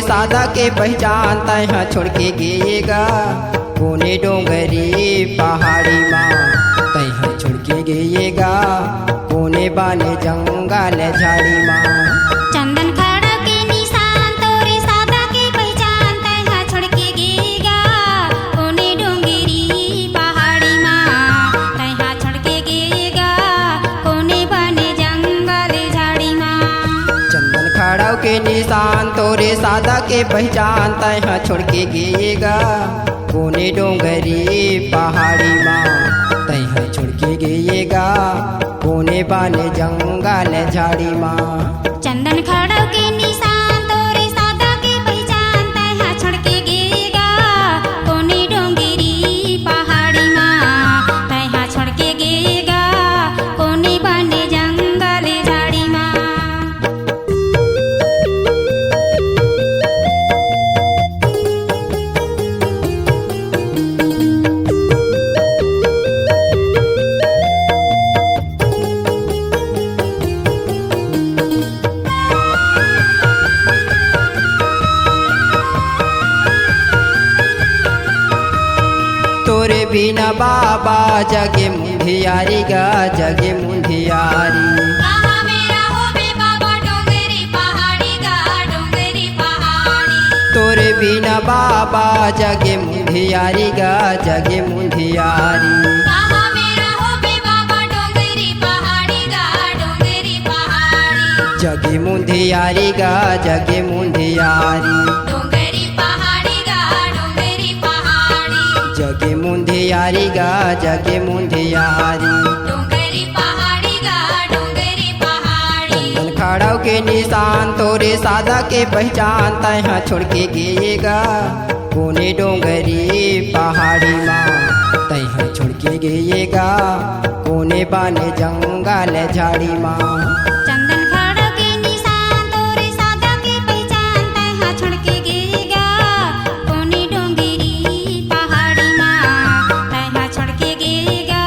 तोरे सादा के पहचान तैहा छोड़ के गएगा कोने डोंगरी पहाड़ी माँ तैहा छोड़ के गएगा कोने बाने जंगल झाड़ी माँ। चंदन खड़ा के निशान तोरे सादा के पहचान तैहा छोड़ के गएगा कोने डोंगरी पहाड़ी माँ तैहा छोड़ के गएगा कोने बाने जंगल झाड़ी माँ। चंदन खड़ा के निशान तोरे सादा के पहचान तैहा छोड़ के गएगा कोने डोंगरी पहाड़ी माँ तैहा छोड़ के गएगा कोने बाने जंगल झाड़ी माँ। चंदन खड़ा के निशान तोरे सादा के पहचान तैहा छोड़ के गएगा कोने डोंगरी पहाड़ी माँ तैहा छोड़ के गएगा कोने बाने जंगल झाड़ी माँ। तोरे बिना बाबा जगे मुंधियारी गा जगे मुंधियारी। कहाँ मेरा होबे बाबा डोंगरी पहाड़ी गा डोंगरी पहाड़ी। तोरे बिना बाबा जगे मुंधियारी गा जगे मुंधियारी। कहाँ मेरा होबे बाबा डोंगरी पहाड़ी गा डोंगरी पहाड़ी। जगे मुंधियारी गा जगे मुंधियारी। डोंगरी पहाड़ी गा डोंगरी पहाड़ी। जगे मुंधियारी गा जगे मुंधियारी। डोंगरी पहाड़ी गा डोंगरी पहाड़ी। चंदन खड़ा के निशान तोरे सादा के पहचान तैहा छोड़ के गएगा कोने डोंगरी पहाड़ी माँ तैहा छोड़ के गएगा कोने बाने जंगल झाड़ी माँ। चंदन खड़ा के निशान तोरे सादा के पहचान तैहा छोड़ के गएगा कोने डोंगरी पहाड़ी माँ तैहा छोड़ के गएगा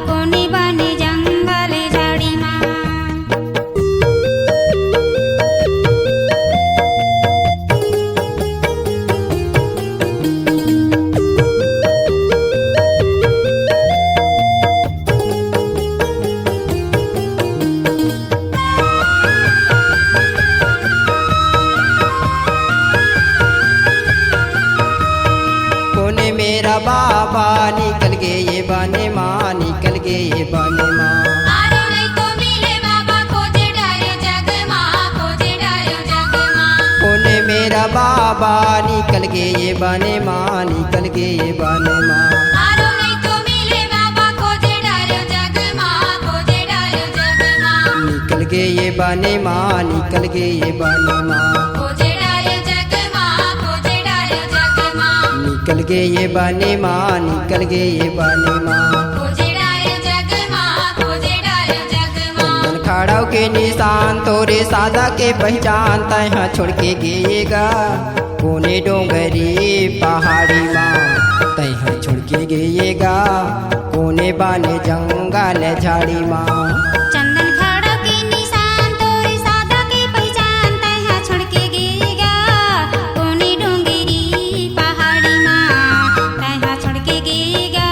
कोने बाने जंगल झाड़ी माँ। कोने मेरा बाबा निकल गए ये बाने माँ निकल गए ये बाने माँ। आरो नहीं तो मिले बाबा खोजे डाले जग माँ खोजे डाले जग माँ। कोने मेरा बाबा निकल गए ये बाने माँ निकल गए ये बाने माँ। आरो नहीं तो मिले बाबा खोजे डाले जग माँ खोजे डाले जग माँ। निकल गए ये बाने माँ निकल गए ये बाने माँ। खोजे डाले जग माँ खोजे डाले जग माँ। निकल गए ये बाने माँ निकल गए ये बाने माँ। खोजे डाले जग माँ खोजे डाले जग माँ। चंदन खड़ा के निशान तोरे सादा के पहचान तैहा छोड़ के गएगा कोने डोंगरी पहाड़ी माँ तैहा छोड़ के गएगा कोने बाने जंगल झाड़ी माँ। चंदन खड़ा के निशान तोरे सादा के पहचान तैहा छोड़ के गएगा कोने डोंगरी पहाड़ी माँ तैहा छोड़ के गएगा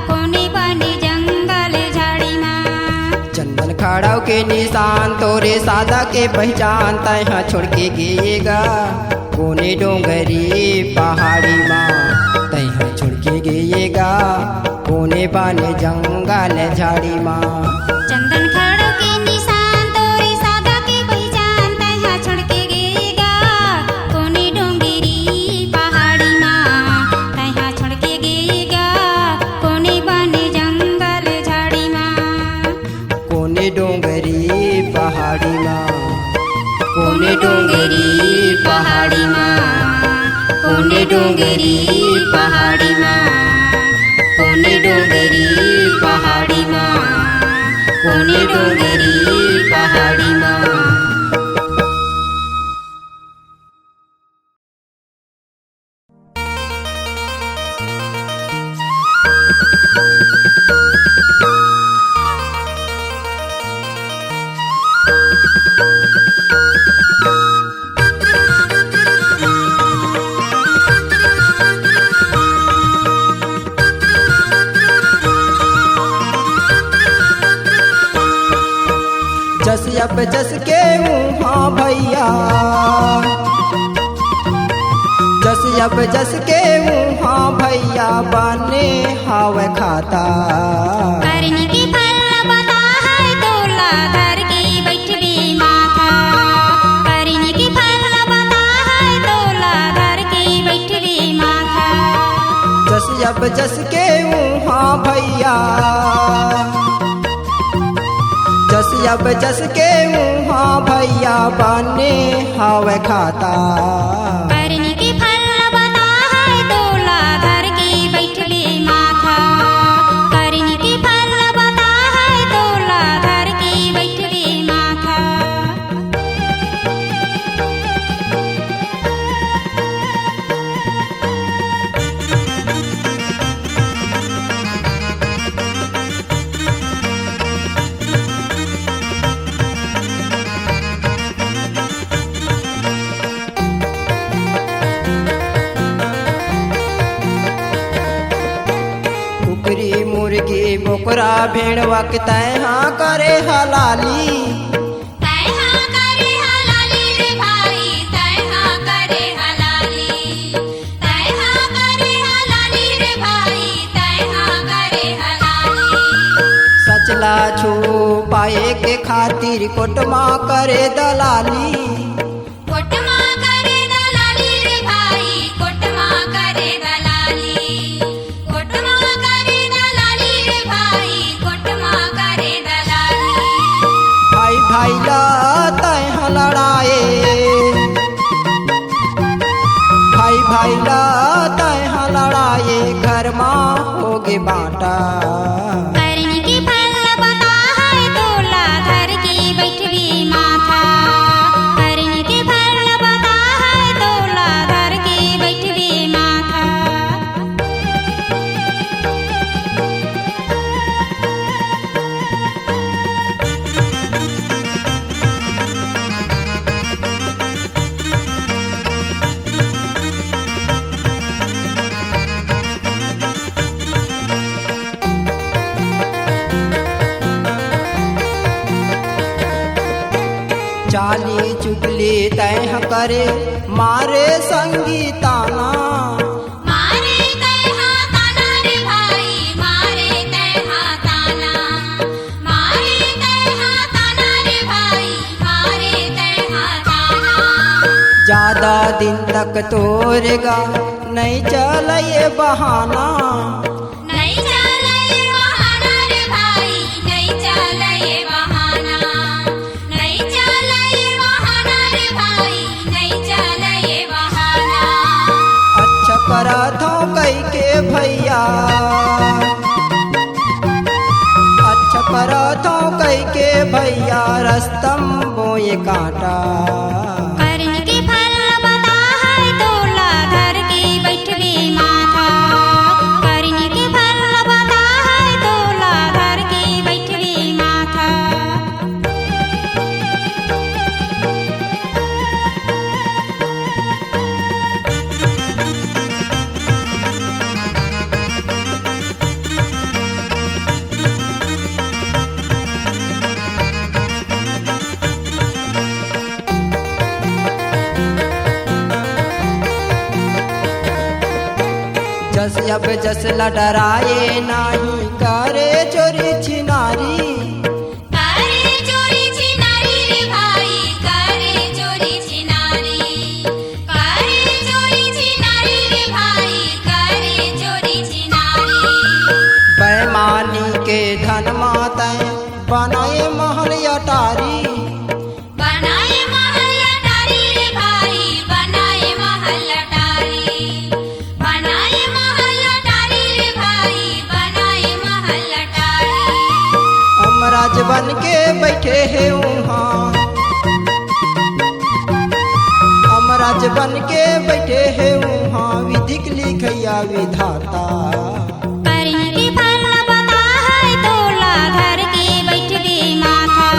कोने बाने जंगल झाड़ी माँ। चंदन खड़ा के निशान तोरे सादा के पहचान तैहा छोड़ के गएगा कोने डोंगरी पहाड़ी माँ तैहा छोड़ के गएगा कोने बाने जंगल झाड़ी माँ। चंदन खड़ा के निशान तोरे सादा के पहचान तैहा छोड़ के गएगा कोने डोंगरी पहाड़ी माँ तैहा छोड़ के गएगा कोने बाने जंगल झाड़ी माँ। कोने डोंगरी पहाड़ी माँ कोने डोंगरी पहाड़ी माँ कोने डोंगरी पहाड़ी माँ कोने डोंगरी पहाड़ी माँ कोने डोंगरी पहाड़ी माँ। अब जस के हाँ भैया जस के हाँ भैया बने हावे खाता करनी के फल बता है तोला धर के बैठबे माथा करनी के फल बता है तोला धर के बैठबे माथा अब जस के हाँ भैया अब जस के हाँ भैया बने हावे खाता करनी के फल बता है तोला धर के बैठबे माथा करनी के फल बता है तोला धर के बैठबे माथा कुकरी मुर्गी बोकरा भेड़वा के तैहा करे हलाली तैहा करे हलाली रे भाई तैहा करे हलाली तैहा करे हलाली रे भाई तैहा करे हलाली सचला छू पाए के खातिर कोटमा करे दलाली कोटमा करे दलाली रे भाई कोटमा करे दलाली कोटमा करे दलाली रे भाई कोटमा करे दलाली भाई भाई ला तैहा लड़ाए भाई भाई ला तैहा लड़ाए घर माँ होगे बाटा करनी के फल बता है तोला धर के बैठबे माथा करनी के फल बता है तोला धर के बैठबे माथा चाली चुगली तैह करे मारे संगीताना मारे तैहा ताना रे भाई मारे तैहा ताना मारे तैहा ताना रे भाई मारे तैहा ताना ज्यादा दिन तक तोरेगा नहीं चले बहाना नहीं चले बहाना रे भाई नहीं चले बहाना नहीं चले बहाना रे भाई नहीं चले बहाना अच्छा करा था कई के भैया अच्छा करा था कई के भैया रस्तम बोए काटा करनी के फल बता है तोला धर के बैठबे माथा करनी के फल बता है तोला धर के बैठबे माथा जस अब जस लडराए नाही करे चोरी छिनारी करे चोरी छिनारी रे भाई करे चोरी छिनारी करे चोरी छिनारी रे भाई करे चोरी छिनारी बेमानी के धन माता बनाए महल अटारी बनाए महल अटारी रे भाई बनाए महल अटारी बनाए महल अटारी रे भाई बनाए महल अटारी अमराज बन के बैठे है वहाँ अमराज बन के बैठे है वहाँ विधिक लिखैया विधाता करनी के फल बता है तोला धर के बैठबे माथा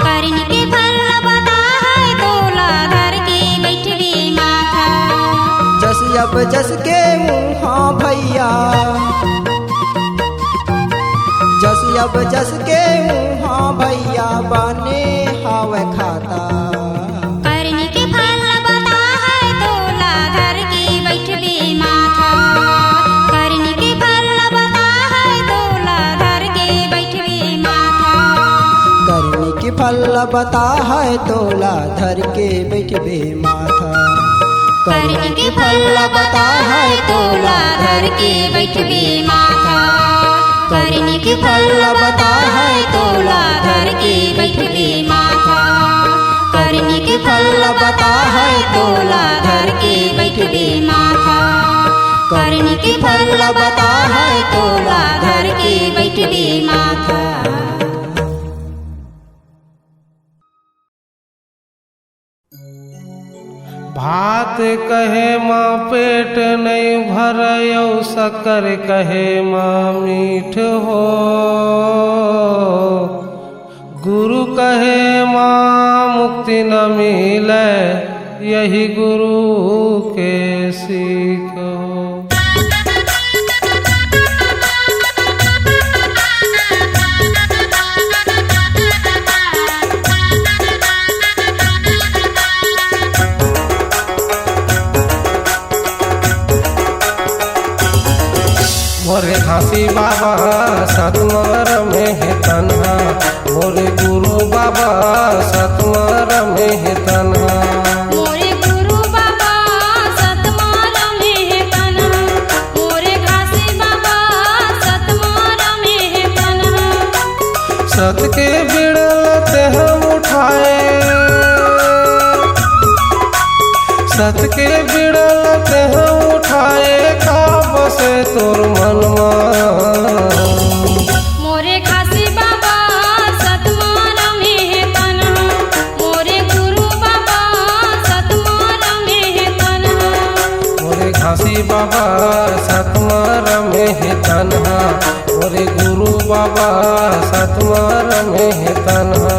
करनी के फल बता है तोला धर के बैठबे माथा अब जस के हाँ भैया अब जस के हाँ भैया बने हवे खाता। करनी के फल बता है तोला धर के बैठबे माथा। करनी के फल बता है तोला धर के बैठबे माथा। करनी के फल बता है तोला धर के बैठबे माथा। करनी के फल बता है तोला धर के बैठबे माथा। करनी के फल बता है तोला धर के बैठबे माथा। करनी के फल बता है तोला धर के बैठबे माथा। करनी के फल बता है तोला धर के बैठबे माथा। भात कहे माँ पेट नहीं भरयो, शक्कर कहे माँ मीठ हो। गुरु कहे माँ मुक्ति न मिले, यही गुरु के सीखो। मोरे घासी बाबा सतमर में है तन्हा। मोरे गुरु बाबा सतमर में है तन्हा। मोरे गुरु बाबा सतमार में है तन्हा। मोरे घासी बाबा सतमार में है तन्हा। सत के बिड़लते हम उठाए, सत के बिड़लते हम उठाए, काब से तोर मनवा। मोरे घासी बाबा सतमार में है तन्हा। मोरे गुरु बाबा सतमार में है तन्हा। मोरे घासी बाबा सतमर में है तन्हा। मोरे गुरु बाबा सतमर में है तन्हा।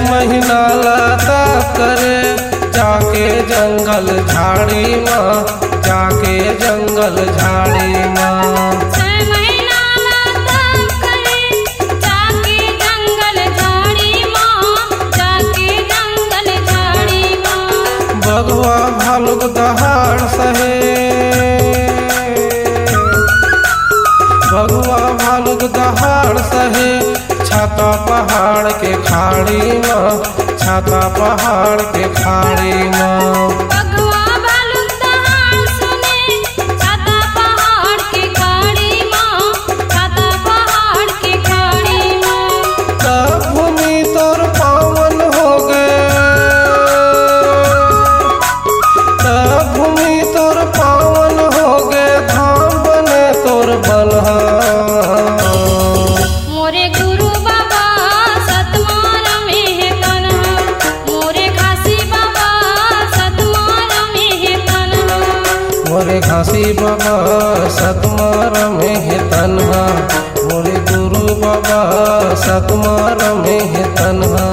महीना लता करे जाके जंगल झाड़ी माँ, जाके जंगल झाड़ी माँ। 6 महीना लता करे जाके जंगल झाड़ी माँ, जाके जंगल झाड़ी माँ। बगवा भालुक दहाड़ सहे, बगवा भालुक दहाड़ सहे, छाता पहाड़ के खाड़ी माँ, छाता पहाड़ के खाड़ी माँ। बगवा भालुक दहाड़ सुने, छाता पहाड़ के खाड़ी माँ, छाता पहाड़ के खाड़ी माँ। तब भूमि तोर पावन हो गए, तब भूमि तोर पावन हो गए, धाम बने तोर बलहा। मोरे गुरु बाबा सतमार में है तन्हा। मोरे घासी बाबा सतमार में है तन्हा। मोरे घासी बाबा सतमार में है तन्हा। मोरे गुरु बाबा सतमार में है तन्हा।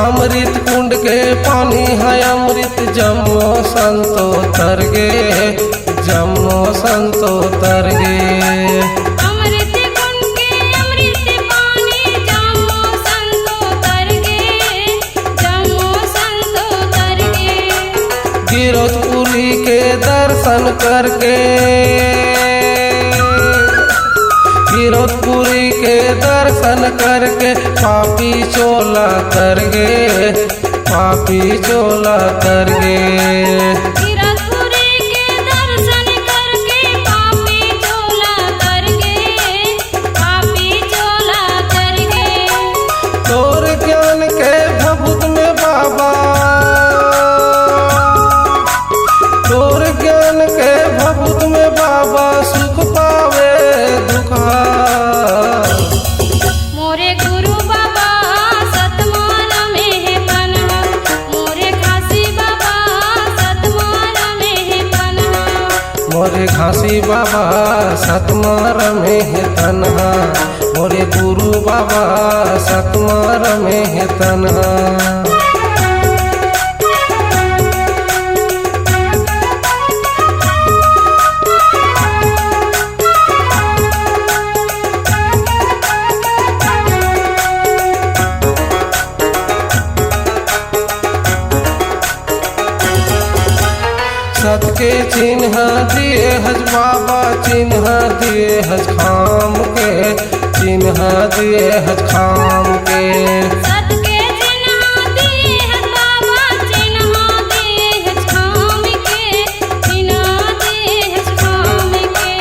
अमृत कुंड के पानी है अमृत, जमो संतो तर गे, जमो संतो तर गे। अमृत कुंड के अमृत पानी, जमो संतो तर गे, जमो संतो तर गे। गिरौदपुरी के दर्शन करके, गिरौदपुरी के दर्शन करके, पापी चोला तर गे, पापी चोला तर गे। गिरौदपुरी के दर्शन करके, पापी चोला तर गे, पापी चोला तर गे। तोर ज्ञान के भभूत में बाबा, मोरे घासी बाबा सतमार में है तन्हा, मोरे गुरु बाबा सतमार में है तन्हा। सत के चिन्ह दिए हज बाबा, चिन्ह दिए हज खाम के, चिन्ह दिए हज खाम के। सत के चिन्ह दिए हज बाबा, चिन्ह दिए हज खाम के, चिन्ह दिए हज खाम के।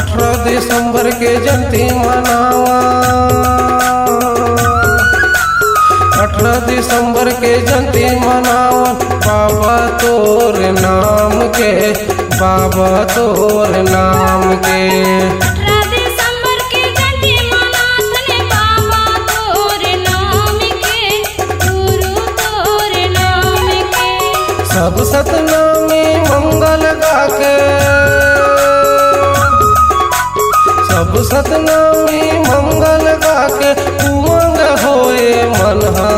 18 दिसंबर के जयंती मनावा, 18 दिसंबर के जयंती मनावा, बाबा तोर नाम के, बाबा तोर नाम के। 18 दिसंबर के जयंती मनाथने बाबा तोर नाम के, गुरु तोर नाम के। सब सतनामी मंगल गाके, सब सतनामी मंगल गाके, उमंग होए मनहा।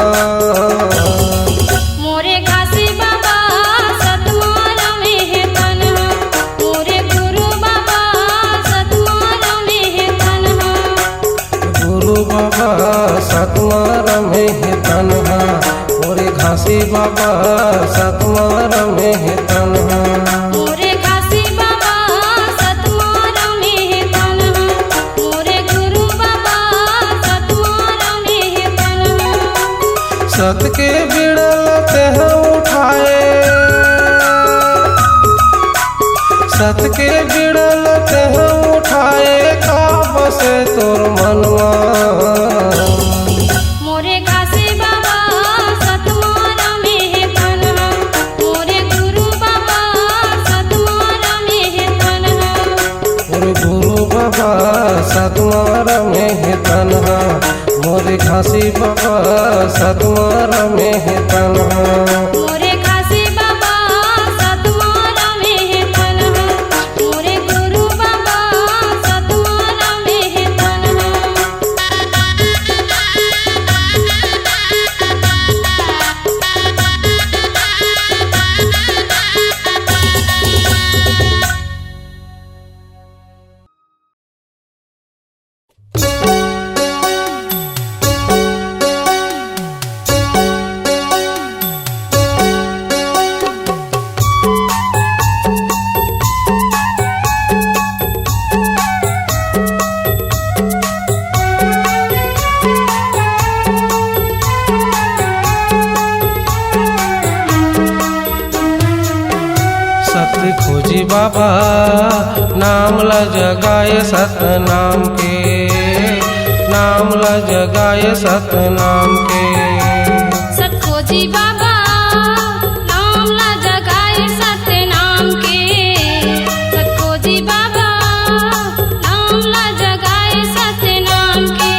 मोरे घासी बाबा सतमार में है तन्हा, मोरे गुरु बाबा सतमार में है तन्हा। गुरु बाबा सतमार में है तन्हा, मोरे घासी बाबा सतमार में है तन्हा। मोरे घासी बाबा सतमार में है तन्हा, मोरे गुरु बाबा सतमार में है तन्हा। सत के बिड़ल तेह उठाए, सत के बिड़ल तेह उठाए, का बसे तोर मनवा। मोरे घासी बाबा सतमार में है तन्हा, मोरे गुरु बाबा सतमार में है तन्हा। मोरे गुरु बाबा सतमार में है तन्हा, मोरे घासी बाबा सतमार में है तन्हा। मोरे घासी बाबा सतमार में है तन्हा, मोरे गुरु बाबा सतमार में है तन्हा। सत खोजी बाबा नाम ल जगाए सत नाम के, नाम ल जगाए सत नाम के। सतखोजी बाबा नाम ला जगाए सत्य नाम के, सतखोजी बाबा नाम ला जगाए सत्य नाम के।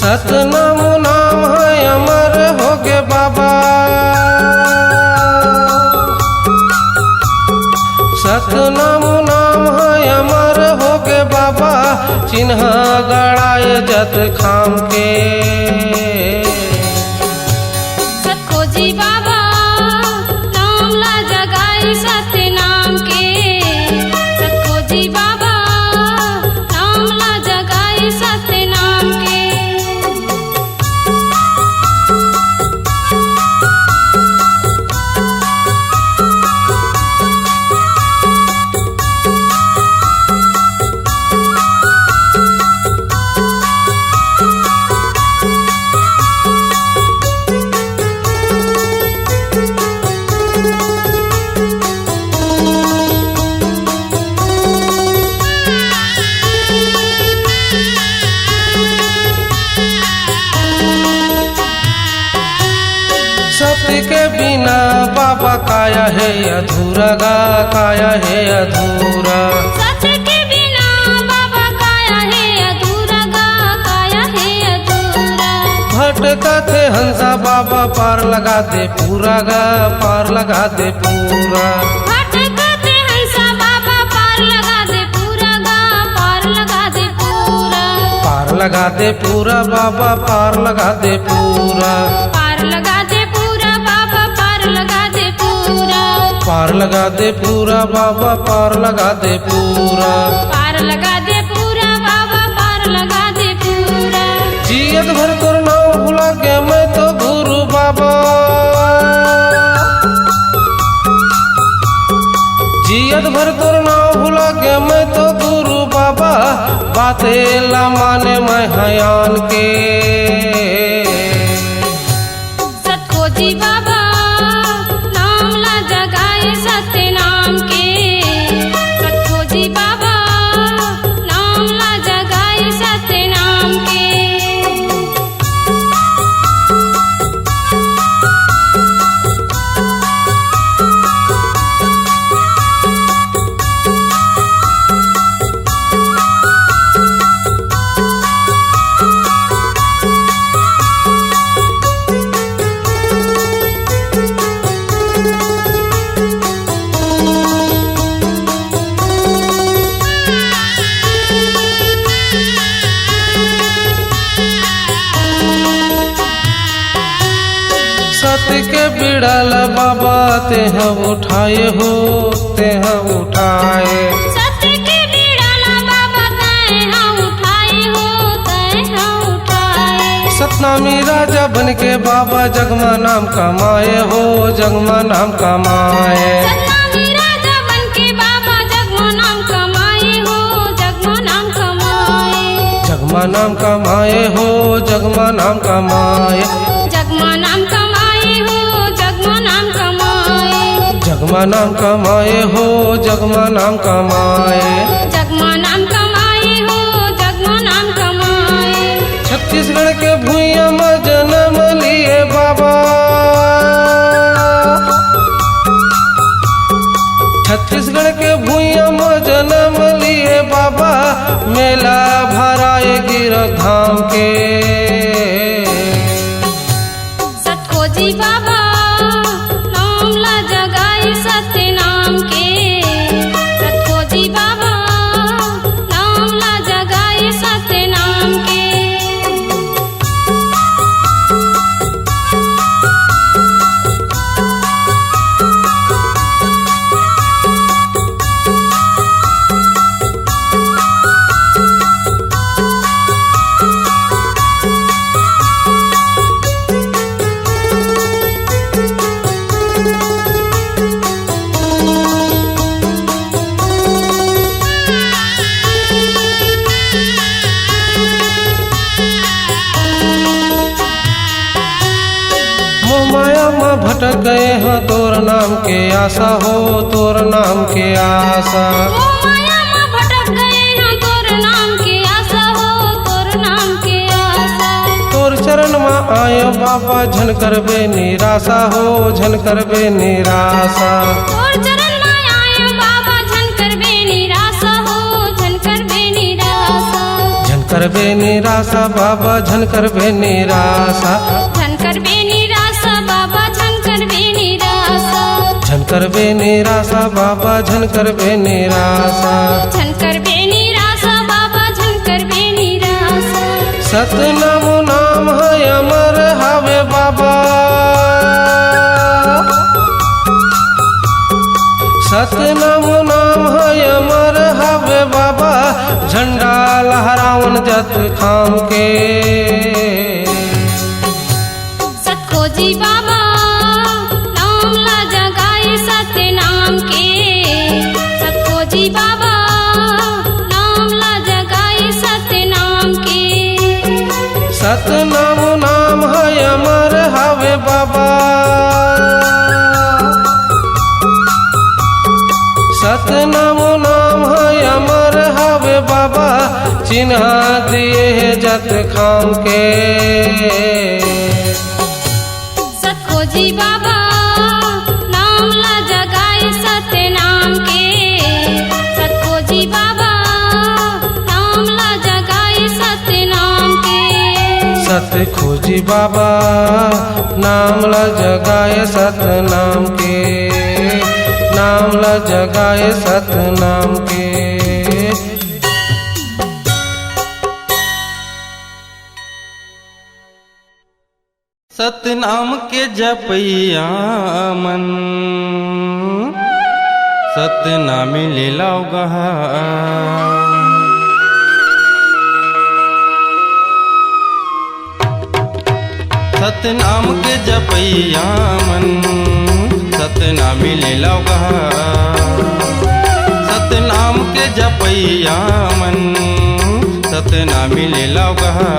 सतनाम नाम है अमर हो गे बाबा, सतनाम नाम है अमर हो गे बाबा, चिन्ह गड़ाए जत खाम के। सतखोजी बाबा नाम ला जगाए सत्य नाम के, सतखोजी बाबा नाम ला जगाए सत्य नाम के। सत्य के बिना बाबा काया है अधूरा गा, काया है अधूरा। सत्य के बिना बाबा काया है अधूरा गा, काया है अधूरा। भटका थे हंसा बाबा पार लगा दे पूरा गा, पार लगा दे पूरा। भटकते हंसा बाबा लगा दे पूरा बाबा पार लगा दे पूरा पार लगा दे पूरा बाबा पार लगा दे पूरा पार लगा दे पूरा बाबा पार लगा दे पूरा पार लगा दे पूरा बाबा पार लगा दे पूरा जियत भर तोर नाम भुला के मैं तो गुरु बाबा जियत भर तोर नाम भुला के मैं तो गुरु बाबा बातें ला माने मैं हयान के सतखोजी बाबा नाम ला जगाए सत्य नाम के सतखोजी बाबा नाम ला जगाए सत्य नाम के सत्य के बिड़ल बाबा ते हम उठाए हो ते हम उठाए सत्य के बिड़ाला बाबा तय हम उठाए हो तय हम उठाए सतनामी राजा बन के बाबा जगमा नाम कमाए हो जगमा नाम कमाए सतनामी राजा बन के बाबा जगमा नाम कमाए हो जगमा नाम कमाए जगमा नाम कमाए हो जगमा नाम कमाए जगमा नाम कमाए हो जगमा नाम कमाए जगमा नाम कमाए हो जगमा नाम कमाए जगमा नाम कमाए हो जगमा नाम कमाए छत्तीसगढ़ के भूइया में जन्म लिए बाबा छत्तीसगढ़ के भूइया में जन्म लिए बाबा मेला भराए गिरक धाम के सतखोजी बाबा नाम ला जगाए सत्य नाम के सतखोजी बाबा नाम ला जगाए सत्य नाम के मोह माया में भटक गए हैं तोर नाम के आशा हो तोर नाम के आशा ओ माया में भटक गए हैं तोर नाम के आशा हो तोर नाम के आशा तोर चरण में आयो बाबा झन करबे निराशा हो झन करबे निराशा तोर चरण में आए बाबा झन करबे निराशा हो झन करबे निराशा झन करबे निराशा बाबा झन करबे निराशा झन करबे निराशा बाबा झन करबे निराशा झन करबे निराशा बाबा झन करबे निराशा झन करबे निराशा बाबा झन करबे निराशा सतनाम नाम है अमर हावे बाबा सतनाम नाम है अमर हावे बाबा झंडा लहरावन जत खाम के सतखोजी बाबा नाम ला जगाए सत्य नाम के सतखोजी बाबा नाम ला जगाए सत्य नाम के सतनाम नाम है अमर हावे बाबा सतनाम नाम है अमर हावे बाबा चिन्हा दिए जत खाम के सतखोजी बाबा नाम ला जगाए सत्य नाम के सतखोजी बाबा नाम ला जगाए सत्य नाम के सत्य खोजी बाबा नाम ल जगाए सतनाम के नाम ल जगाए सतनाम के सतनाम के जपैया मन सतनामी ले लाओ गहा। सतनाम के जपैया मन सतनामी ले लाओ गहा। सतनाम के जपैया मन सतनामी ले लाओ गहा।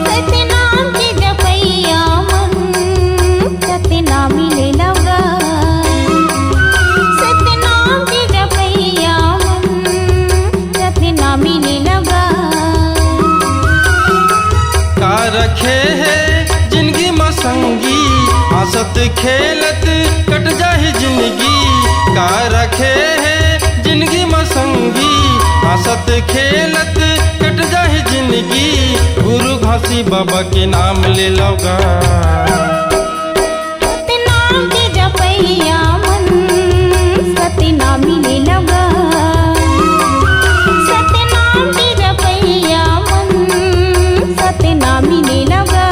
सतनाम के जपैया मन सतनामी ले लाओ गा। सतनाम के जपैया मन सतनामी ले लाओ गा। का रखे है जिंदगी में संगी हंसत खेलत कट जाए जिंदगी। का रखे है जिंदगी में संगी हंसत खेलत कट जाए जिंदगी। गुरु घासी बाबा के नाम ले लोगा। सतनाम के जपैया मन सतनामी ले लाओ गा। सतनाम के जपैया मन सतनामी ले लाओ गा।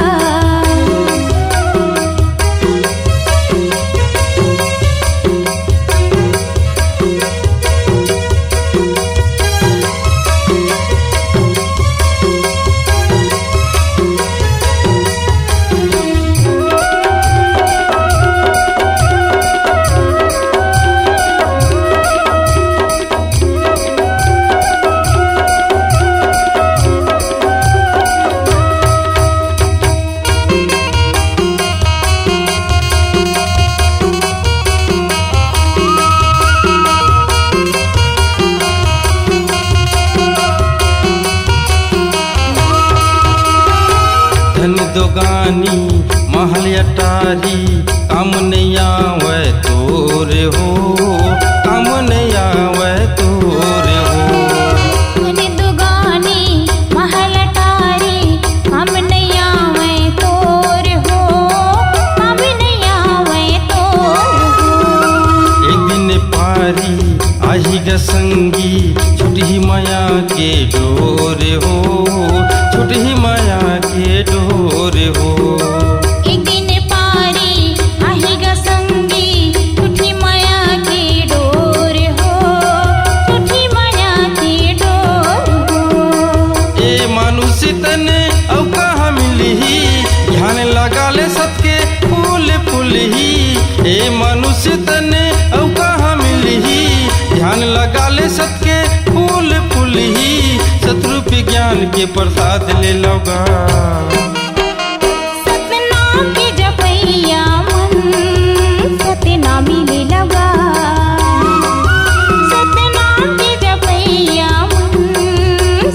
धन दोगानी महल अटारी काम नहीं आवे तोरे हो। काम नहीं आवे तोरे हो। धन दुगानी महल अटारी हम नहीं आवे तोर हो। हम नहीं आवे तोर हो। एक दिन पारी आही ग संगी छुटी माया के डोर हो। छुटी माया के डोर हो। एक दिन पारी आही ग संगी छुटी माया के डोर हो। छुटी माया के डोर हो। ए मानुष तन औ कहाँ मिलही ध्यान लगा ले सबके फूल फूल ही। ए मनुष्य तन औ कहाँ मिलही ध्यान लगा ले सबके फूल फूल ही। सतरूप ज्ञान के प्रसाद ले लोगा। सतनाम के जपैया मन सतनामी ले लाओ गा। सतनाम के जपैया मन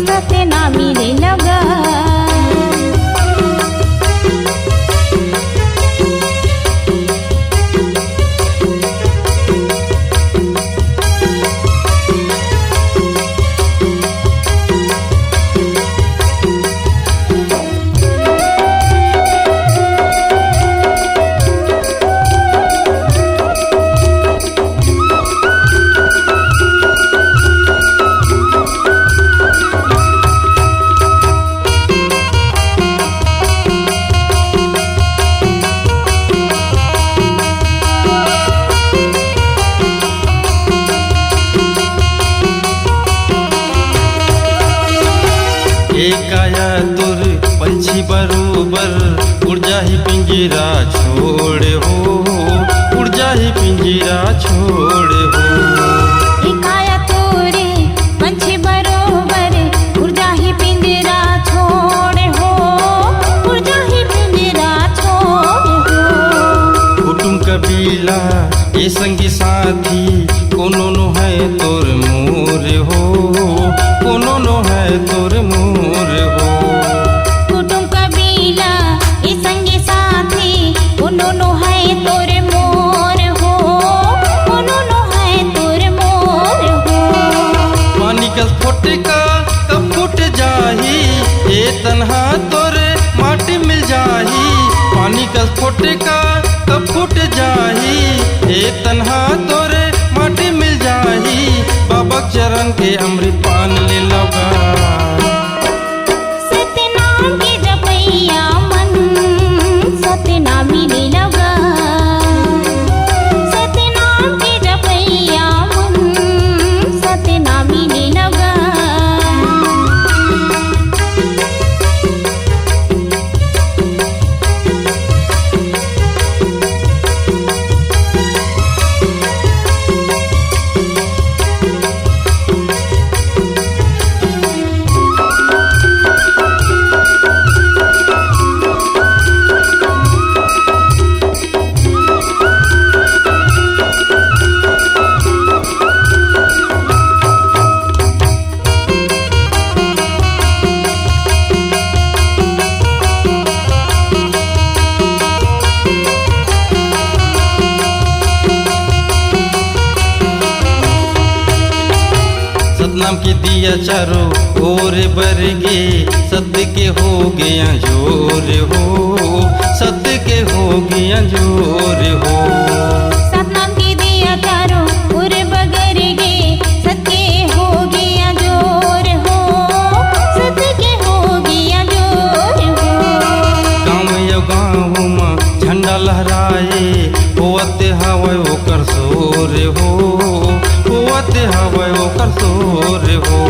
सतनामी ले लाओ गा। एक आया तुर पंछी बरोबर उड़ जाही पिंजरा छोड़ हो। उड़ जाही पिंजरा छोड़ हो। एक आया तोरे पंछी बरोबर उड़ जाही पिंजरा छोड़ हो। उड़ जाही पिंजरा छोड़ हो। कुटुम कबीला ये संगी साथी कोनो नो है तोर मोर हो। कोनो नो है तोर मोर हो। कुटुम कबीला ये संगी साथी कोनो है तोर मोर हो। कोनो है तोर मोर हो। पानी का फोटका कब फूट जाही ए तन्हा तोर माटी मिल जाही। पानी का फोटका कब फूट जाही ए तन्हा तोर माटी मिल जाही। बाबा चरण के अमृत पान ले लोगा। सतनाम के जपैया मन के दिया चारों ओर बरगे, सत्य के हो गया जोर हो, सत्य के हो गया जोर हो। सतनाम के दिया चारों ओर बगरगे, सत्य हो गया जोर हो, सत्य के हो गया जोर हो। गाँव में झंडा लहराए, होते हवा ओकर शोर हो, होते हवा ओकर शोर हो।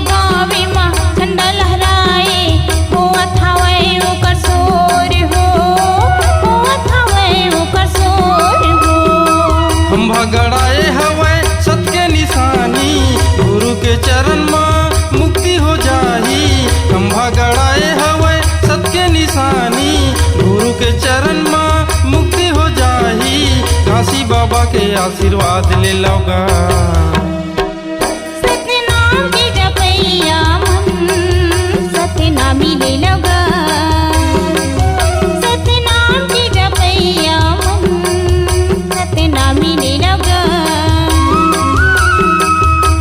गावे माँ झंडा लहराए, होत हवे ओकर शोर हो, होत हवे ओकर शोर हो। हम भगड़ाए हवे सत के निशानी, गुरु के चरण में मुक्ति हो जाही। हम भगड़ाए हवे सत के निशानी, गुरु के चरण में मुक्ति हो जाही। काशी बाबा के आशीर्वाद ले लौगा। सतनाम के जपैया मन, सतनामी ले लगा। सतनाम के जपैया मन, सतनामी ले लगा।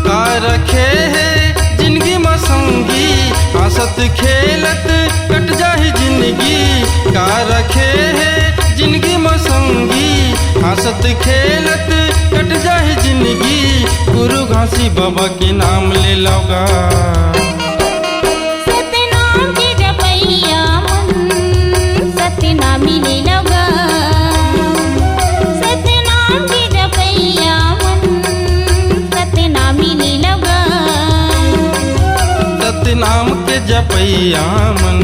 का रखे है जिंदगी में संगी, हंसत खेलत कट जाही जिंदगी। का रखे है जिंदगी में संगी, हंसत खेलत कट जाही जिंदगी। गुरु घासी बाबा के नाम ले लौगा। सतनाम के जपैया मन, सतनामी ले लगा। सतनाम के जपैया मन, सतनामी ले लगा। सतनाम के जपैया मन,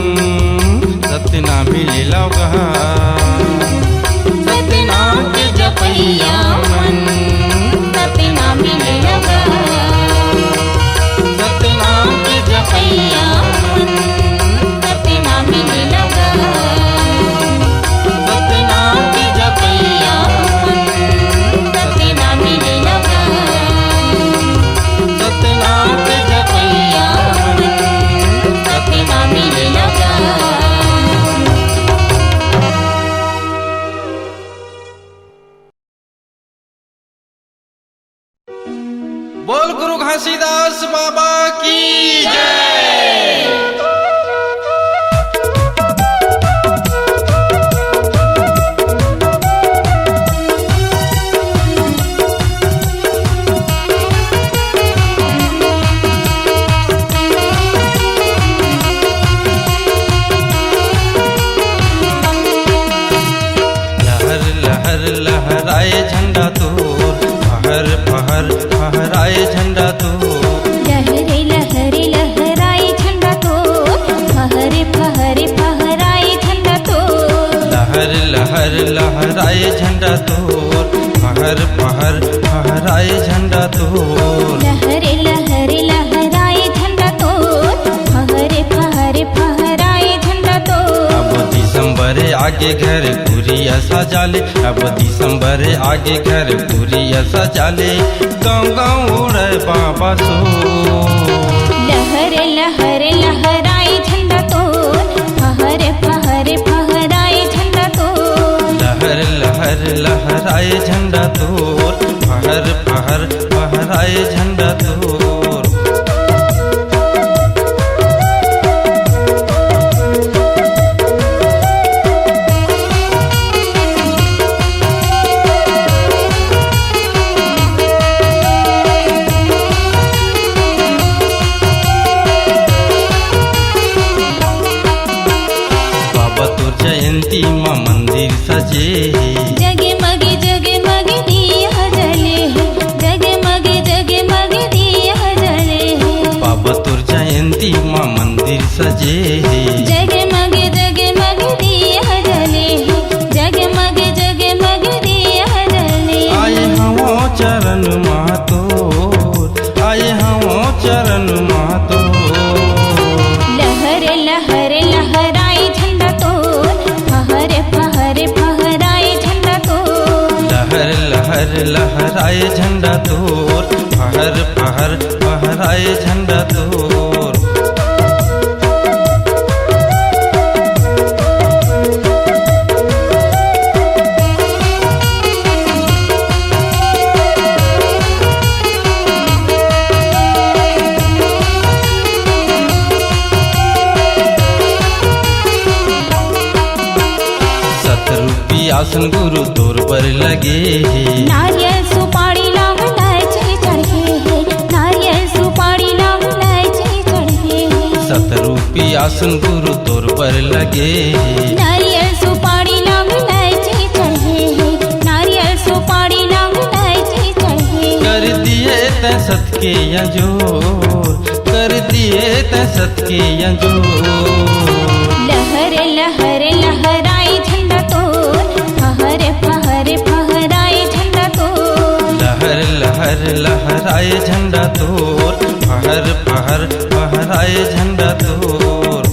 सतनामी ले लौगा। सतनाम के जपैया मन, सतनामी ले लौगा। सतनाम के जपैया मन, सतनामी ले लौगा। सतनाम के जपैया मन, सतनामी ले लौगा। सतनाम के जपैया मन, सतनामी ले लौगा। बोल गुरु घासीदास बाबा की जय। लहर लहर लहराए झंडा तोर, फहर फहर फहराए झंडा तोर। लहरे लहरे लहराए झंडा तो, फहरे फहरे फहराए झंडा तो। लहर लहर लहराए झंडा तोर, फहर फहर फहराए झंडा तोर। लहरे लहरे लहराए झंडा तो, फहरे फहरे फहराए झंडा तो। अब दिसंबर आगे घर पूरिया सजाले, अब दिसंबर आगे घर पूरिया सजाले। गाँव गाँव उड़े बाबा सो। लहरे लहरे लहराए झंडा तो, फहरे फहरे फहराए झंडा तो। लहर लहर लहराए झंडा तोर, फहर फहर फहराए झंडा तोर। बाबा तोर जयंती माँ मंदिर सजे, जगमगे जगमगे दिया जले है, जगमगे जगमगे दिया जले है। बाबा तोर जयंती माँ मंदिर सजे। जगमगे जगमगे दिया जले है, जगमगे जगमगे दिया जले। आए हवो चरण माँ तोर, आए हवो चरण माँ तोर। लहरे लहरे लहराए झंडा तो, फहरे फहरे फहराए झंडा तो। लहर लहर लहराए झंडा तोर, फहर फहर फहराए झंडा तोर। सतरूपी आसन गुरु तोर पर लगे है। नारियल सुपारी लौंग इलायची चढ़े है, नारियल सुपारी लौंग इलायची चढ़े है। सतरूपी आसन गुरु तोर पर लगे है। नारियल सुपारी लौंग इलायची चढ़े है, नारियल सुपारी लौंग इलायची चढ़े। कर दिए तै सत के यजोर, कर दिए तै सत के यजोर। लहर लहर लहराए झंडा तोर, फहर फहर फहराए झंडा तोर। लहर लहर लहराए झंडा तोर, फहर फहर फहराए झंडा तोर।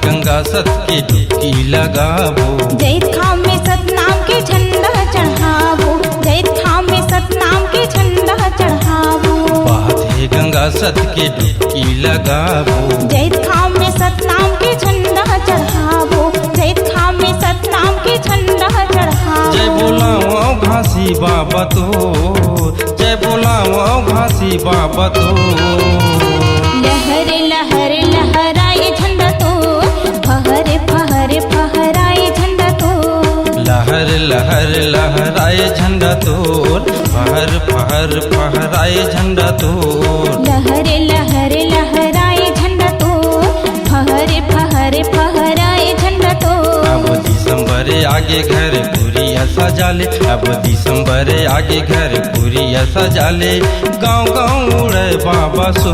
गंगा सत के डुबकी लगावो, जैत खाम में सतनाम के झंडा चढ़ावो, जैत खाम में सतनाम के झंडा चढ़ावो। बाधे गंगा सत के डुबकी लगावो, जैत खाम में सतनाम के झंडा चढ़ावो, जैत खाम में सतनाम के झंडा चढ़ावो। जय बोलाओ घासी बाबा तो, जय बोलाओ घासी बाबा तो। लहर लहर लहराए झंडा तो, फहर फहर फहराए झंडा तो। लहर लहर लहराए झंडा तोर, फहर फहर फहराए झंडा तोर। लहर लहर लहराए झंडा तो, फहर फहर फहराए झंडा तो। अब दिसंबर आगे घर पूरी सजाले, अब दिसंबर आगे घर पूरी सजाले। गाँव गाँव उड़े बाबा सो।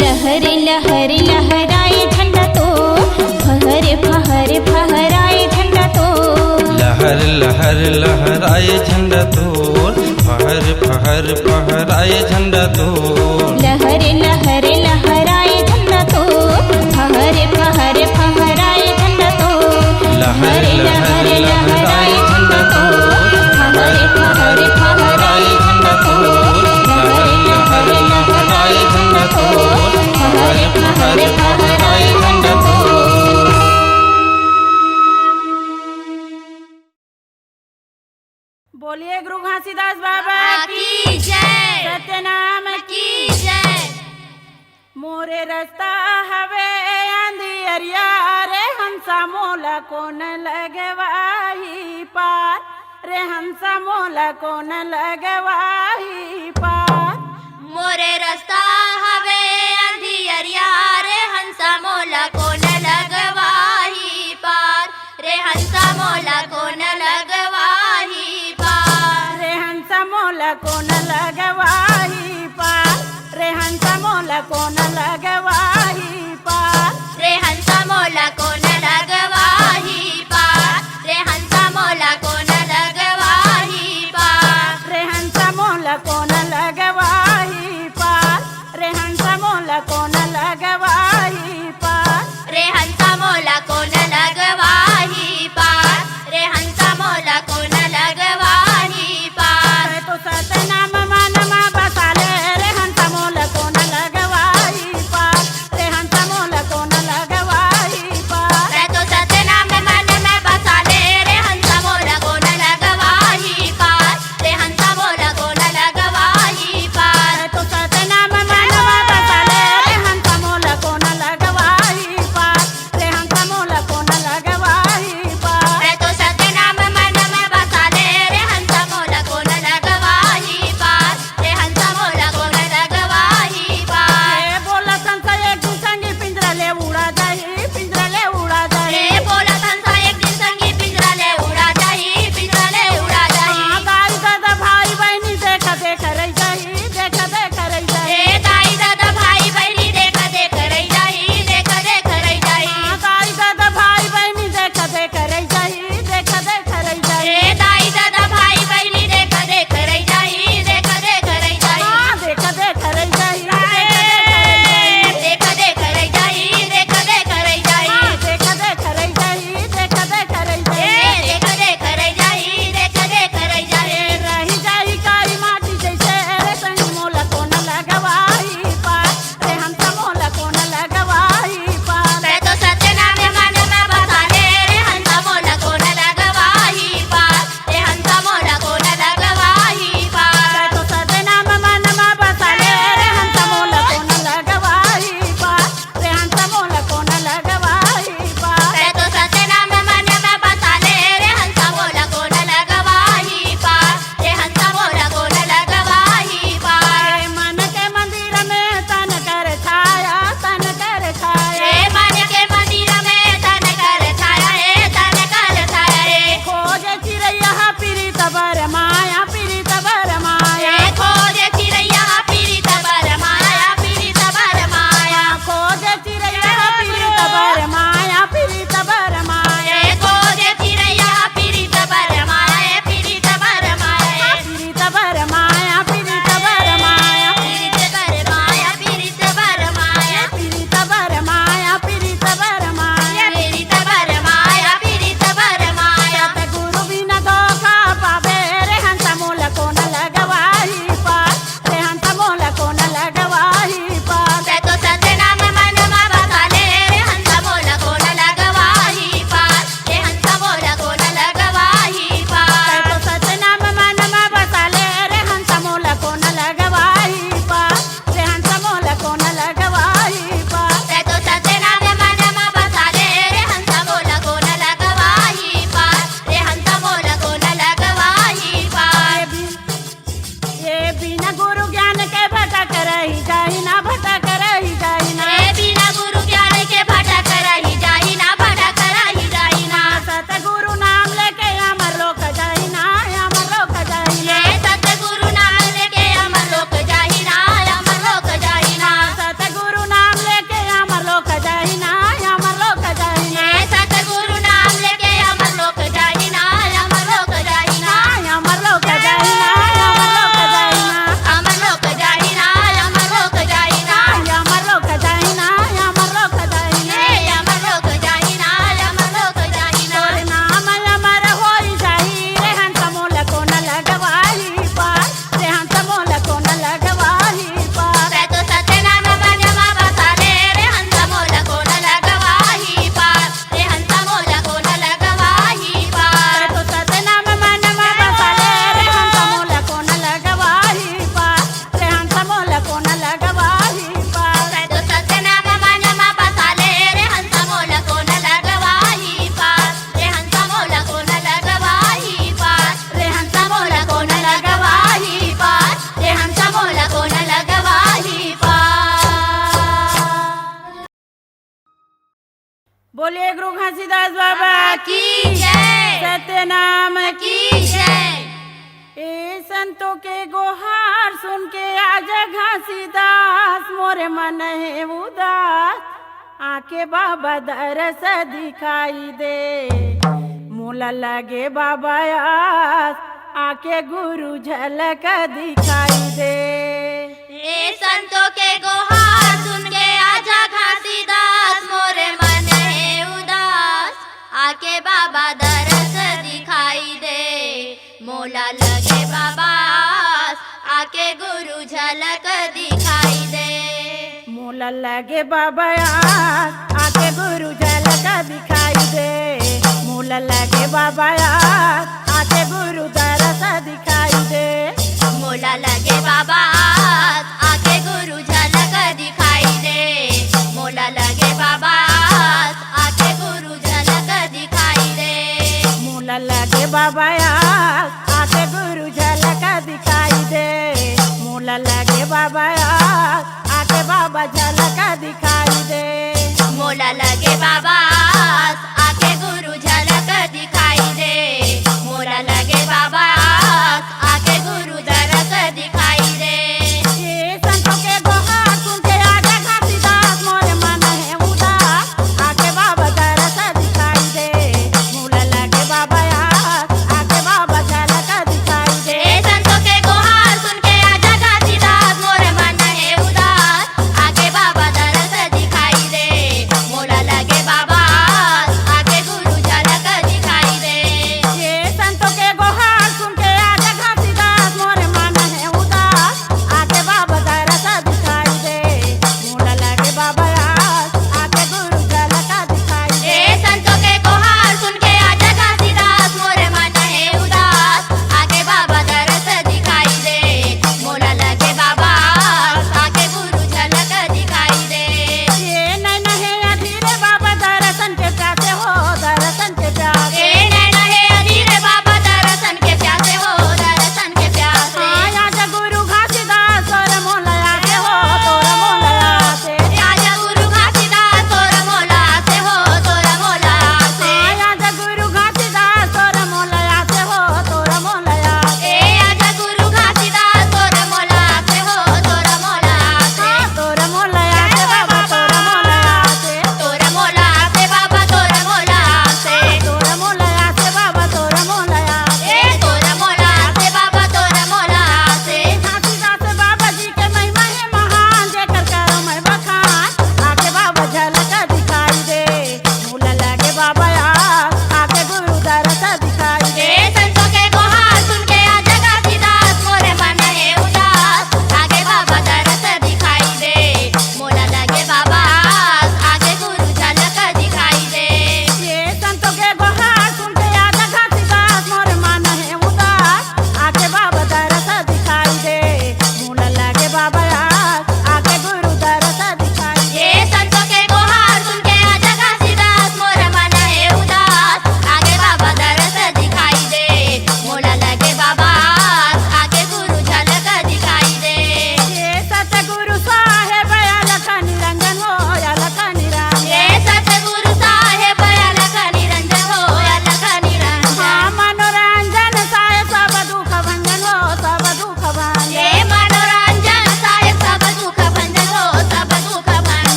लहर लहर लहराए झंडा तो, फहर फहर फहराए झंडा तो। लहर लहर लहराए झंडा तोर, फहर फहर फहराए झंडा तोर। लहर लहर लहराए झंडा तो, फहर फहर फहराए झंडा तो। लहर लहर लहराए झंडा तोर, फहर फहर फहराए झंडा तो। लहर लहर लहराए झंडा तोर, फहर फहर फहराए झंडा तोर। बोलिए गुरु घासीदास बाबा की जय, सत्यनाम की जय। मोरे रास्ता हवे अंधियरिया रे हंसा मोला कोन लगवाही पार, रे हंसा मोला कोन लगवाही पार। मोरे रास्ता हवे अंधियरिया रे हंसा मोला कोन लगवाही पार, रे हंसा मोला कोन लगवाही पार। रे हंसा मोला कोन लगवाही पार, रे हंसा मोला कोन लगवाही पार। रे हंसा मोला कोन लगवाही पार, रे हंसा मोला कोन लगवाही पार। रे हंसा मोला कोन लगवाही पार, रे हंसा मोला कोन लगवाही पार। रे हंसा मोला कोन लगवाही पार, रे हंसा मोला कोन लगवाही पार। मैं तो सतनाम मानमा बसाले रे हंसा मोला कोन लगवाही पार। बोले गुरु घासीदास बाबा की जय। सत्यनाम की जय। ए संतों के गोहार सुन के आजा घासीदास मोरे मन है उदास आके बाबा दरस दिखाई दे मोला लगे बाबा आस आके गुरु झलक दिखाई दे। ए संतों के गोहार सुन के आजा घासीदास मोरे मन है उदास आके बाबा दरस दिखाई दे मोला लगे बाबा आके गुरु झलक दिखाई दे। मोला लगे बाबा आस आके गुरु झलक दिखाई दे मोला लगे बाबा आस आके गुरु दरस दिखाई दे। मोला लगे बाबा आके गुरु झलक दिखाई दे मोला लगे बाबा आके गुरु झलक दिखाई दे। मोला लगे बाबा आस आके गुरु झलक दिखाई दे मोला लगे बाबा आस आके बाबा झलक दिखाई दे। मोला लगे बाबा आके गुरु झलक दिखाई दे मोला लगे बाबा आके गुरु दरस दिखाई दे। ये संतों के गोहार सुन के आजा घासीदास मोरे मन है उदास आके बाबा दरस दिखाई दे मोला लगे बाबा आस आके बाबा झलक दिखाई दे। ए संतों के गोहार सुन के आजा घासीदास मोरे मन है उदास आके बाबा दरस दिखाई दे मोला लगे बाबा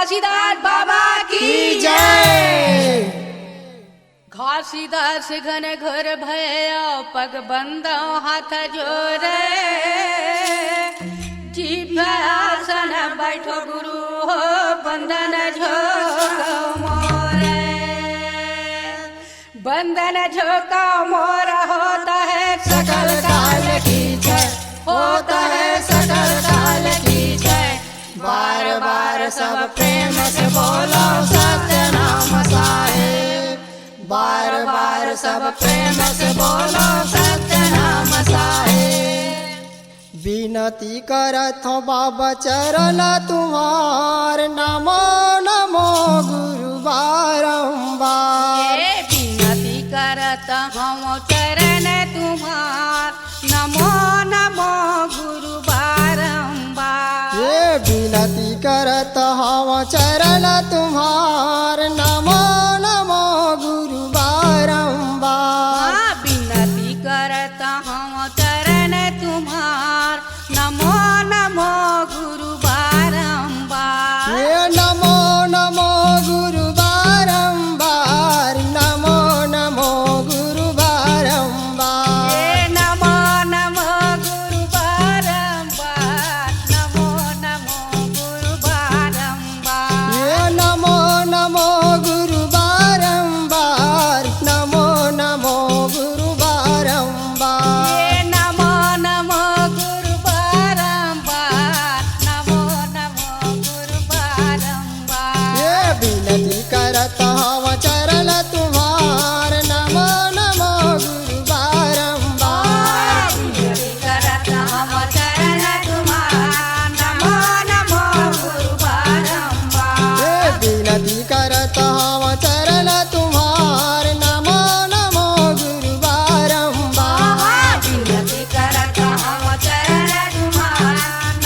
घासीदास बाबा की जय। घासीदास घन घर भया पग बंदो हाथ जोरे जीभ्यासन बैठो गुरु हो बंदन झोको मोरे बंदन झोका मोरा होता है सकल काल की जय होता है सकल काल की जय बार बार सब प्रेम से बोलो सत्य नाम साहेब बार बार सब प्रेम से बोलो सत्य नाम साहेब विनती करत हो बाबा चरण तुम्हार नमो नमो गुरु बारंबार ये विनती करत हम चरण तुम्हार नमो नमो गुरु बारंबार ये विनती करत हम चरण तुम्हार नमो नमो गुरु बारंबार विनती करत हम चरण तुम्हार नमो नमो गुरु बारंबार ये नमो नमो गुरु बारंबार नमो नमो गुरु बारंबार ये नमो नमो गुरु बारंबार नमो नमो गुरु बारंबार ये नमो नमो गुरु बारंबार नमो नमो गुरु बारंबार ये नमो नमो गुरु बारंबार नमो नमो गुरु बारंबार ये विनती करत हव चरण तुम्हार नमो नमो गुरु बारंबार विनती करत हम चरण तुम्हार नमो नमो गुरु बारंबार ये विनती करत हव चरण तुम्हार नमो नमो गुरु बारंबार विनती करत हम चरण तुम्हार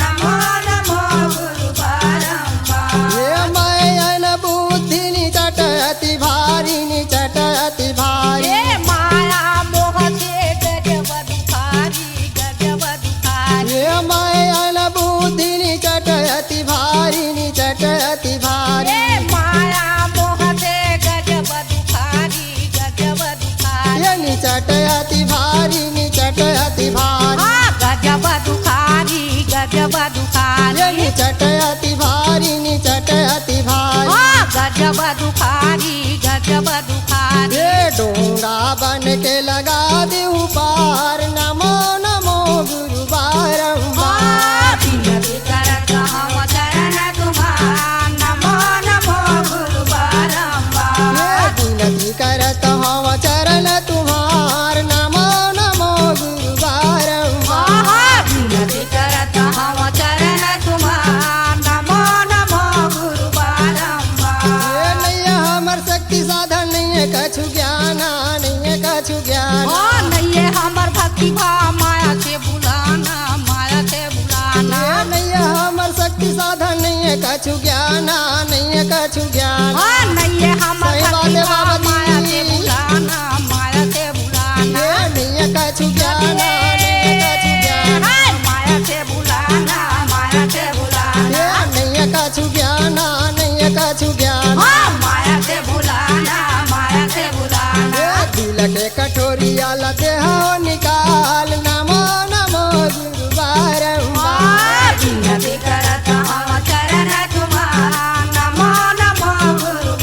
नमो नमो गुरु बारंबार ये मायन बुद्धि निचट अति भारी निचट अति भारी ये माया मोह से गजब दुखारी गजब दुखारी ये मायन बुद्धि निचट अति भारी निचट अति भारी ये माया मोह से गजब दुखारी गजब दुखारी ये निचट अति भारी निचट अति भारी गजब दुखारी गजब ये दुखारी निचट अति भारी निचट अति भारी गजब दुखारी गजब दुखारी ये डोंगा बन के लगा दे पार नमो नमो गुरु बारंबार विनती करत हम चरण तुम्हार नमो नमो गुरु बारंबार ये विनती करत हव चरण तुम्हार नमो नमो गुरु बारंबार विनती करत हम चरण तुम्हार नमो नमो गुरु बारंबार ये नैया हमर शक्ति साधन नहीं है कछु ज्ञान नहीं है कछु ज्ञान नहीं है हमर भक्ति भाव माया से बुलाना माया से बुलाना ये नैया हमर शक्ति साधन नहीं है कछु ज्ञान नहीं है कछु ज्ञान नहीं है हमर सही बात भक्ति है भाव बाबा माया जी। से बुलाना माया से बुलाना ये नहीं है कछु ज्ञान नहीं है कछु ज्ञान माया से बुलाना माया से बुलाना ये नहीं है कछु ज्ञान नहीं है कछु ज्ञान माया से बुलाना माया से बुलाना ये दिल के कठोरिया लते हो निकाल नमो नमो गुरु बारंबार विनती करत हम चरण तुम्हार नमो नमो गुरु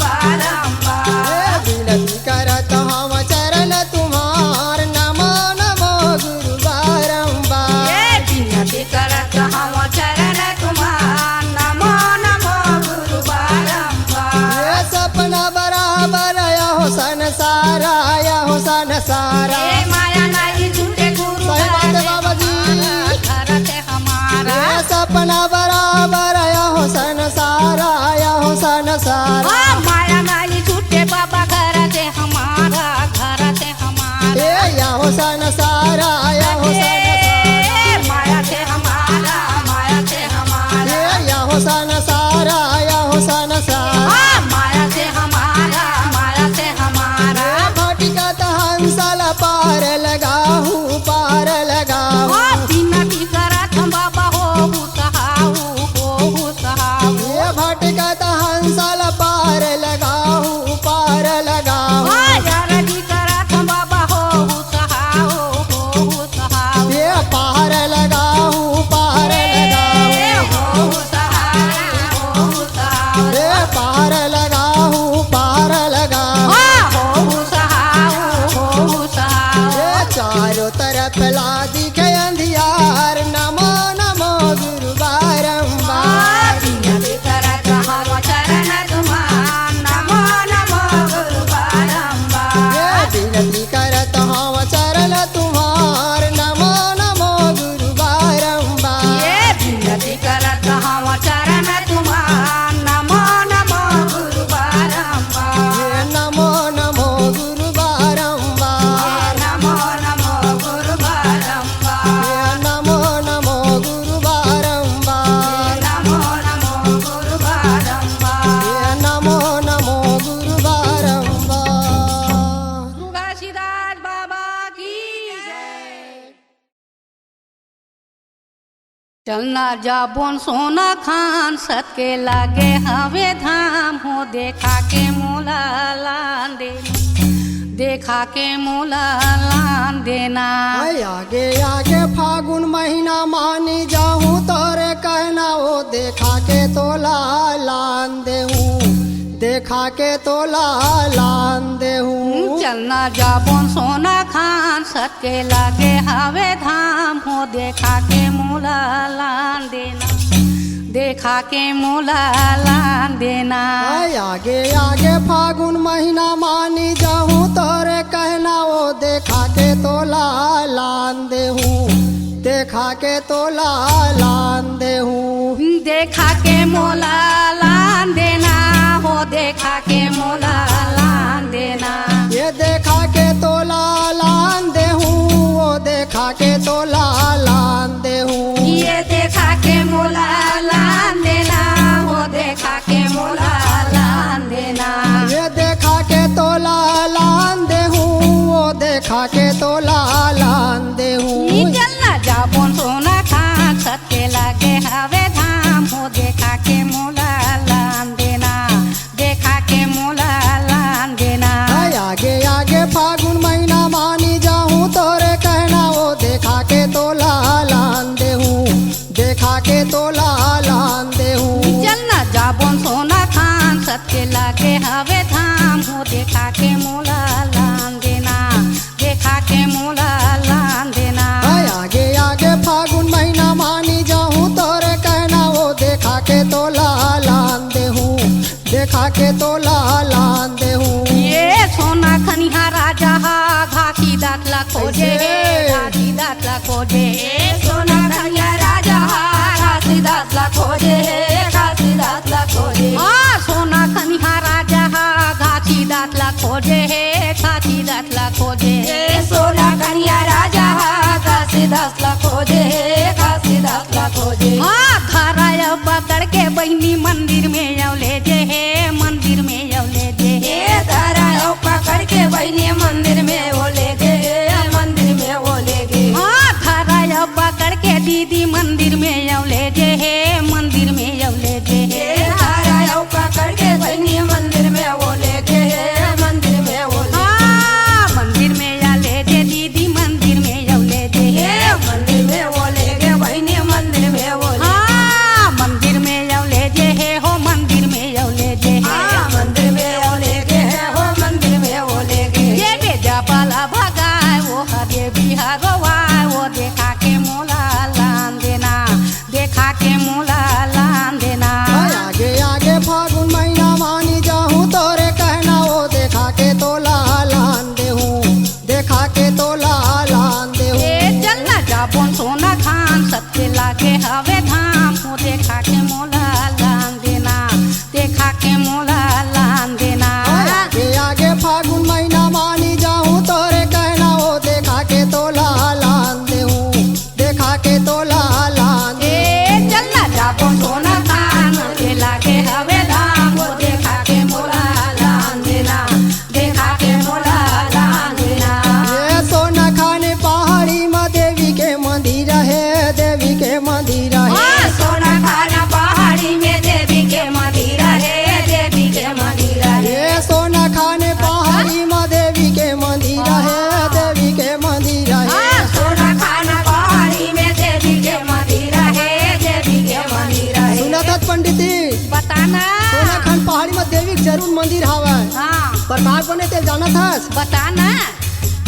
हंसल पार लगाऊ पार लगाऊ यारगी करत बाबा हो सहाओ हो सहाओ ये पार लगाऊ पार लगाऊ हो सहाओ हो सहाओ ये पार लगाऊ पार लगाऊ हो सहाओ हो सहाओ ये चारों तरफ ला दिखे अंधियार नमो नमो गुरु बारंबार विनती करत हम चरण तुम्हार नमो नमो गुरु बारंबार ये विनती करत हूँ चरण तुम्हार नमो नमो गुरु बारंबार ये विनती करत हम चरण तुम्हार नमो नमो गुरु बारंबार ये नमो नमो गुरु बारंबार नमो नमो गुरु बारंबार ये नमो नमो गुरु बारंबार नमो नमो गुरु बारंबार ये नमो नमो गुरु बारंबार तुलसीदास बाबा की जय। चलना जाबोन सोना खान सत के लागे हवे धाम हो देखा के मोला लान देना देखा के मोला लान देना आगे आगे फागुन महीना मानी जाऊं तोरे कहना वो देखा के तोला लान देहूं देखा के तोला लान देहूं चलना जाबोन सोना खान सत के लागे हवे धाम हो देखा के मोला लान देना देखा के मोला लान देना आगे आगे फागुन महीना मानी जाऊं तोरे कहना वो देखा के तोला लान देहूं देखा के तोला लान देहूं देखा के मोला लान देना हो देखा के मोला लान देना ये देखा के तोला लान देहूं वो देखा के तोला लान देहूं ये देखा के मोला लान देना हो देखा के मोला लान देना ये देखा के तोला लान देहूं वो देखा के तोला लान देहूं चलना जाबोन सोना खान सत के लागे हवे धाम हो देखा के मोला लान देना देखा के मोला लान देना आगे आगे फागुन महीना मानी जाऊं तोरे कहना वो देखा के तोला लान देहूं देखा के तोला लान देहूं चलना जाबोन सोना खान सत के लागे हवे धाम हो देखा के मोला लान देना देखा के मोला लान देना आगे आगे फागुन महीना मानी जाऊं तोरे कहना वो देखा के तोला लान देहूं देखा के तोला लान देहूं ये सोना खनिहा राजा हा घासी दातला खोजे घासी दातला खोजे सोना खनिहा राजा हा घासी दातला खोजे घासी दातला खोजे हाँ सोना खनिहा राजा हा घासी दातला खोजे घासी दातला खोजे सोना खनिहा राजा हा घासी दातला खोजे घासी दातला खोजे हाँ घराया पकड़ के बहनी मंदिर में ले जे मंदिर में ले जे धरायो पकड़ के बहनी मंदिर में वो ले गे मंदिर में वो ले गे हाँ धरायो पकड़ के दीदी मंदिर में ले जे मंदिर में ले जे धरायो पकड़ के बहनी मंदिर में वो ले गे मंदिर में वो हाँ मंदिर में ले जे दीदी मंदिर में ले जे मंदिर में वो ले गे बहनी मंदिर में वो हाँ मंदिर में ले जे हो मंदिर में यहाँ देवी के जरूर मंदिर हवा हाँ पर का बने ते जानत हस बता ना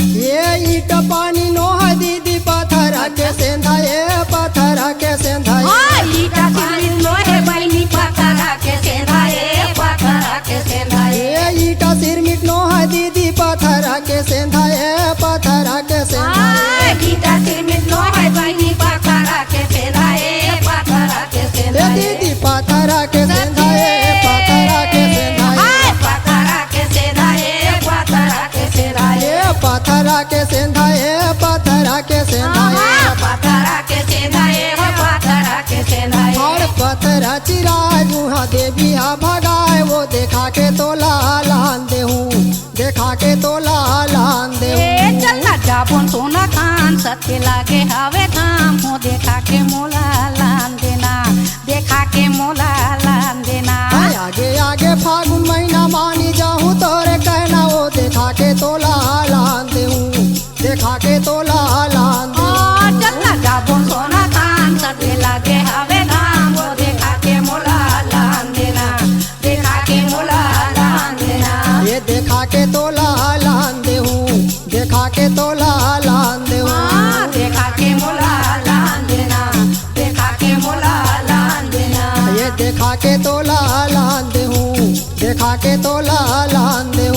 ये ईट पानी नो है दीदी पत्थर के सेंधा ये पत्थर के सेंधा हाँ ईटा सिरमिट लोहे बहनी पत्थर के सेंधाए पत्थर के सेंधाए ये ईटा सिरमिट नो है दीदी पत्थर के सेंधा ये पत्थर के सेंधा हाँ ईटा सिरमिट लोहे बहनी पत्थर के सेंधाए पत्थर के ये सेंधाए दीदी पत्थर के सेंधा ये पत्थर के सेंधा हाँ पत्थर के सेंधाए पत्थर के सेंधाए ये पत्थर के सेंधा ये पत्थर के सेंधा हाँ पत्थर के सेंधाए हो पत्थर के सेंधाए और पत्थर चिराजू हाँ देवी हाँ भगाए वो देखा के तो लालान देहूँ देखा के तो लालान देहूँ ए चलना जाबोन सोना खान सत्य लागे हवे धाम हो देखा के मोला लान देना देखा के मोला लान देना आगे आगे फागुन महीना मानी जाहूँ तोरे कहना वो देखा के तो लालान देहूँ देखा के तो लालान देहूँ चलना जाबोन सोना खान सत्य लागे हवे धाम हो देखा के मोला लान देना देखा के मोला लान देना ये देखा के तो लालान देहूँ देखा के तो लालान देहूँ देखा के मोला लान देना देखा के मोला लान देना ये देखा के तो लालान देहूँ देखा के तो लालान देहूँ